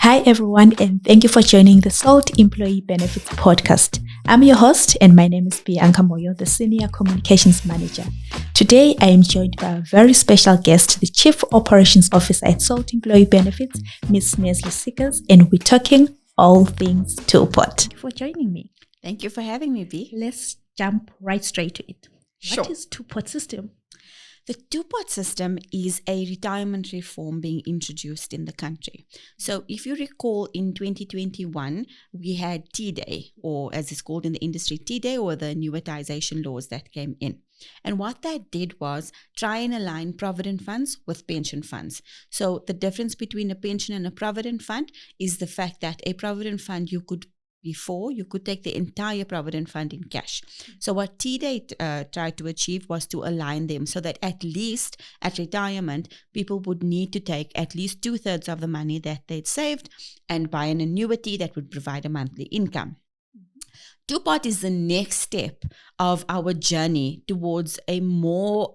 Hi, everyone, and thank you for joining the SALT Employee Benefits Podcast. I'm your host, and my name is Bianca Moyo, the Senior Communications Manager. Today, I am joined by a very special guest, the Chief Operations Officer at SALT Employee Benefits, Ms. Nestle Seekers, and we're talking all things TwoPot. Thank you for joining me. Thank you for having me, B. Let's jump right straight to it. Sure. What is TwoPot system? The TwoPot system is a retirement reform being introduced in the country. So if you recall, in 2021, we had T-Day, or as it's called in the industry, T-Day, or the annuitization laws that came in. And what that did was try and align provident funds with pension funds. So the difference between a pension and a provident fund is the fact that a provident fund you could take the entire provident fund in cash. So what T-Day tried to achieve was to align them so that at least at retirement, people would need to take at least 2/3 of the money that they'd saved and buy an annuity that would provide a monthly income. TwoPot is the next step of our journey towards a more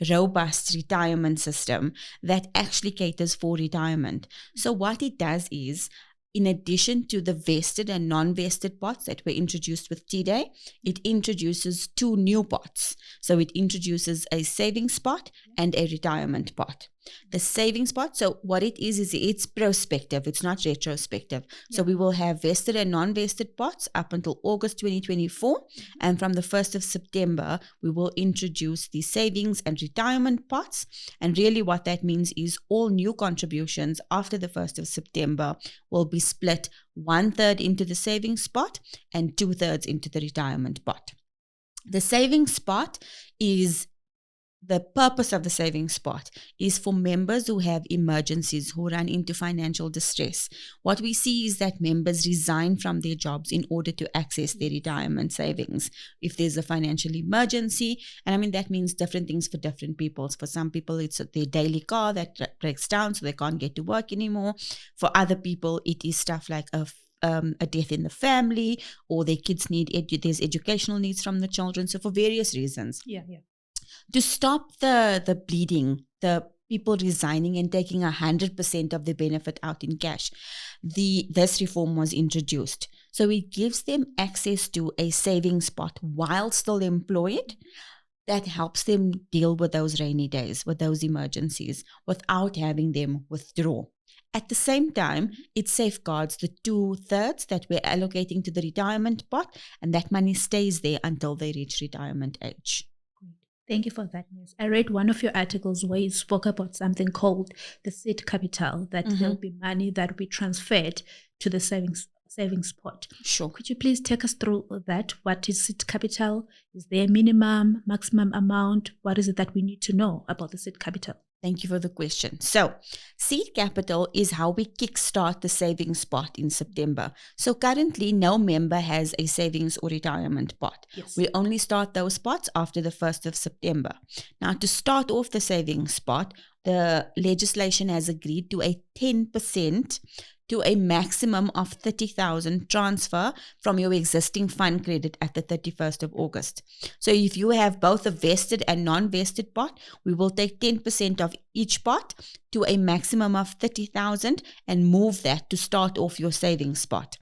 robust retirement system that actually caters for retirement. So what it does is, in addition to the vested and non-vested pots that were introduced with T-Day, it introduces 2 new pots. So it introduces a savings pot and a retirement pot. The savings pot, so what it is it's prospective, it's not retrospective. So we will have vested and non-vested pots up until August 2024. And from the 1st of September, we will introduce the savings and retirement pots. And really what that means is all new contributions after the 1st of September will be split 1/3 into the savings pot and 2/3 into the retirement pot. The savings pot is the purpose of the savings pot is for members who have emergencies, who run into financial distress. What we see is that members resign from their jobs in order to access their retirement savings. If there's a financial emergency, and I mean, that means different things for different people. For some people, it's their daily car that breaks down so they can't get to work anymore. For other people, it is stuff like a death in the family, or their kids need there's educational needs from the children. So for various reasons. Yeah. To stop the bleeding, the people resigning and taking 100% of the benefit out in cash, this reform was introduced. So it gives them access to a savings pot while still employed that helps them deal with those rainy days, with those emergencies, without having them withdraw. At the same time, it safeguards the 2/3 that we're allocating to the retirement pot, and that money stays there until they reach retirement age. Thank you for that news. I read one of your articles where you spoke about something called the seed capital, that there'll be money that will be transferred to the savings pot. Sure. Could you please take us through that? What is seed capital? Is there a minimum, maximum amount? What is it that we need to know about the seed capital? Thank you for the question. So, seed capital is how we kickstart the savings pot in September. So currently, no member has a savings or retirement pot. Yes. We only start those pots after the 1st of September. Now, to start off the savings pot, the legislation has agreed to a 10% to a maximum of 30,000 transfer from your existing fund credit at the 31st of August. So if you have both a vested and non-vested pot, we will take 10% of each pot to a maximum of 30,000 and move that to start off your savings pot.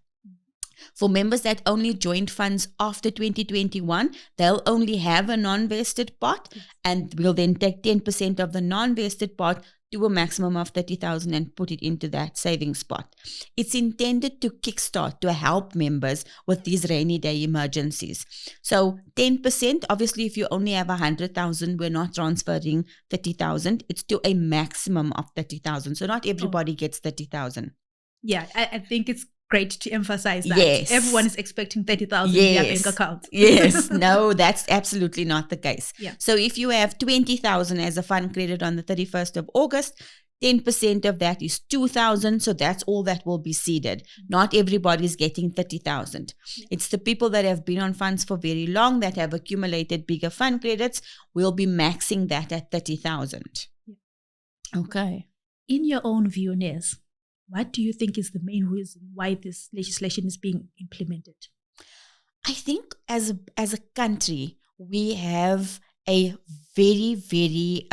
For members that only joined funds after 2021, they'll only have a non-vested pot, and we'll then take 10% of the non-vested pot to a maximum of 30,000 and put it into that savings pot. It's intended to kickstart, to help members with these rainy day emergencies. So 10%, obviously if you only have 100,000, we're not transferring 30,000. It's to a maximum of 30,000. So not everybody gets 30,000. Yeah, I think it's great to emphasize that. Yes. Everyone is expecting 30,000 in their bank account. Yes. No, that's absolutely not the case. Yeah. So if you have 20,000 as a fund credit on the 31st of August, 10% of that is 2,000. So that's all that will be seeded. Not everybody is getting 30,000. It's the people that have been on funds for very long, that have accumulated bigger fund credits, will be maxing that at 30,000. Okay. In your own view, Nes, what do you think is the main reason why this legislation is being implemented? I think as a country, we have a very, very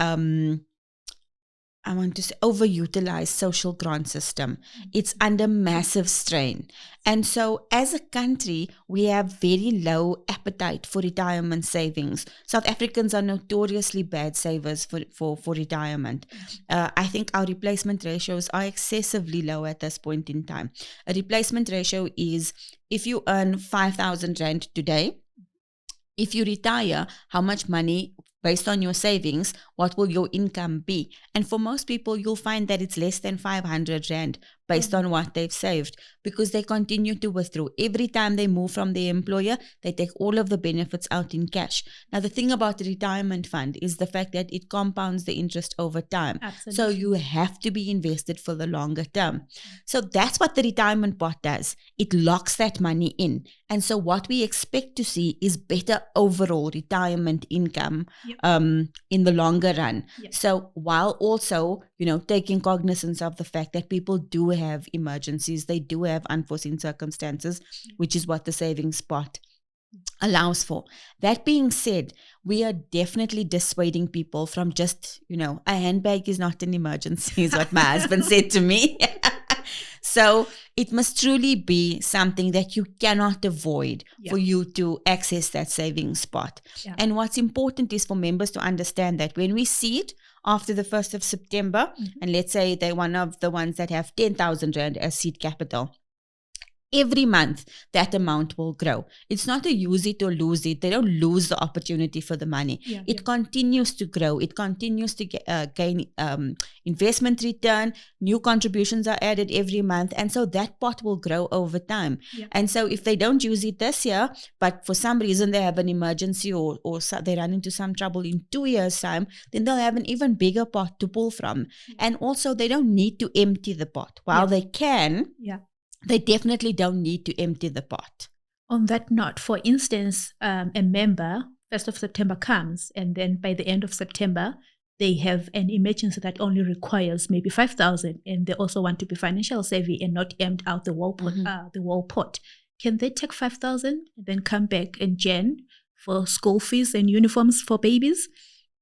I want to say, overutilized social grant system. It's under massive strain. And so as a country, we have very low appetite for retirement savings. South Africans are notoriously bad savers for retirement. I think our replacement ratios are excessively low at this point in time. A replacement ratio is if you earn 5,000 Rand today, if you retire, how much money based on your savings, what will your income be? And for most people, you'll find that it's less than 500 Rand based on what they've saved, because they continue to withdraw. Every time they move from their employer, they take all of the benefits out in cash. Now, the thing about the retirement fund is the fact that it compounds the interest over time. Absolutely. So you have to be invested for the longer term. So that's what the retirement pot does. It locks that money in. And so what we expect to see is better overall retirement income in the longer run. Yep. So while also, taking cognizance of the fact that people do have emergencies, they do have unforeseen circumstances, which is what the savings pot allows for. That being said, we are definitely dissuading people from just, a handbag is not an emergency, is what my husband said to me. So it must truly be something that you cannot avoid for you to access that savings pot. Yeah. And what's important is for members to understand that when we see it after the 1st of September, and let's say they're one of the ones that have 10,000 Rand as seed capital, every month that amount will grow. It's not a use it or lose it. They don't lose the opportunity for the money. It continues to grow. It continues to gain investment return. New contributions are added every month. And so that pot will grow over time. And so if they don't use it this year, but for some reason they have an emergency or they run into some trouble in 2 years' time, then they'll have an even bigger pot to pull from. And also they don't need to empty the pot. While they can, they definitely don't need to empty the pot. On that note, for instance, a member, 1st of September comes, and then by the end of September, they have an emergency that only requires maybe 5,000, and they also want to be financial savvy and not empty out the whole pot. Can they take 5,000 and then come back in Jan for school fees and uniforms for babies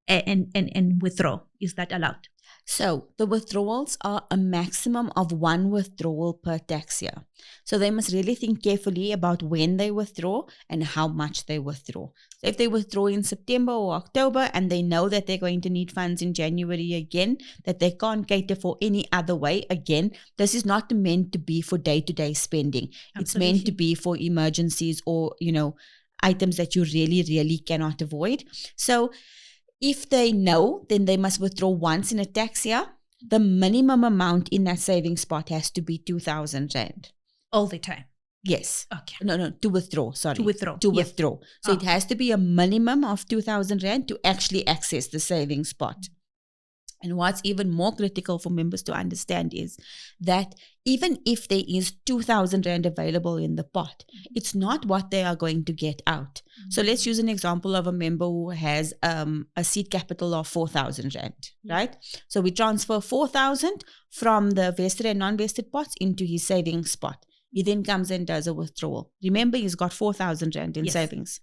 and withdraw? Is that allowed? So the withdrawals are a maximum of 1 withdrawal per tax year. So they must really think carefully about when they withdraw and how much they withdraw. So if they withdraw in September or October and they know that they're going to need funds in January again, that they can't cater for any other way again, this is not meant to be for day-to-day spending. Absolutely. It's meant to be for emergencies or, items that you really, really cannot avoid. So if they know, then they must withdraw once in a tax year. The minimum amount in that savings pot has to be 2,000 Rand. All the time? Yes. Okay. No, to withdraw, sorry. To withdraw. Withdraw. So it has to be a minimum of 2,000 Rand to actually access the savings pot. And what's even more critical for members to understand is that even if there is 2,000 Rand available in the pot, it's not what they are going to get out. So let's use an example of a member who has a seed capital of 4,000 Rand, right? So we transfer 4,000 from the vested and non-vested pots into his savings pot. He then comes and does a withdrawal. Remember, he's got 4,000 Rand in savings.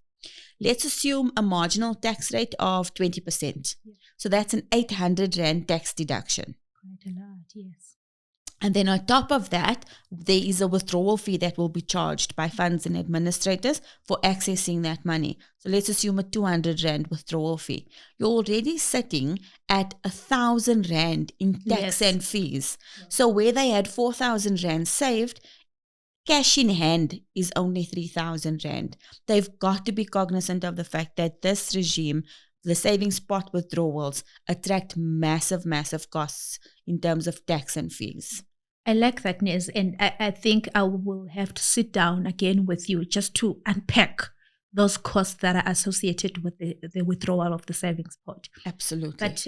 Let's assume a marginal tax rate of 20%. So that's an 800 Rand tax deduction. Quite a lot, yes. And then on top of that, there is a withdrawal fee that will be charged by funds and administrators for accessing that money. So let's assume a 200 Rand withdrawal fee. You're already sitting at 1,000 Rand in tax and fees. So where they had 4,000 Rand saved, cash in hand is only 3,000 Rand. They've got to be cognizant of the fact that this regime, the savings pot withdrawals, attract massive, massive costs in terms of tax and fees. I like that, Nez, and I think I will have to sit down again with you just to unpack those costs that are associated with the withdrawal of the savings pot. Absolutely. But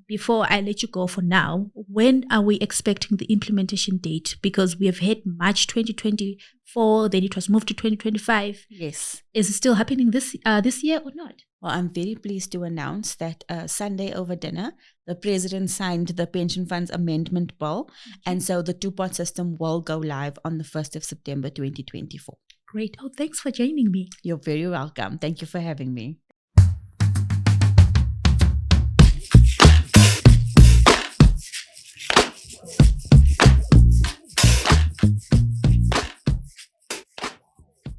before I let you go for now, when are we expecting the implementation date? Because we have had March 2024, then it was moved to 2025. Yes. Is it still happening this year or not? Well, I'm very pleased to announce that Sunday over dinner, the President signed the Pension Funds Amendment Bill, and so the TwoPot system will go live on the 1st of September 2024. Great. Oh, thanks for joining me. You're very welcome. Thank you for having me.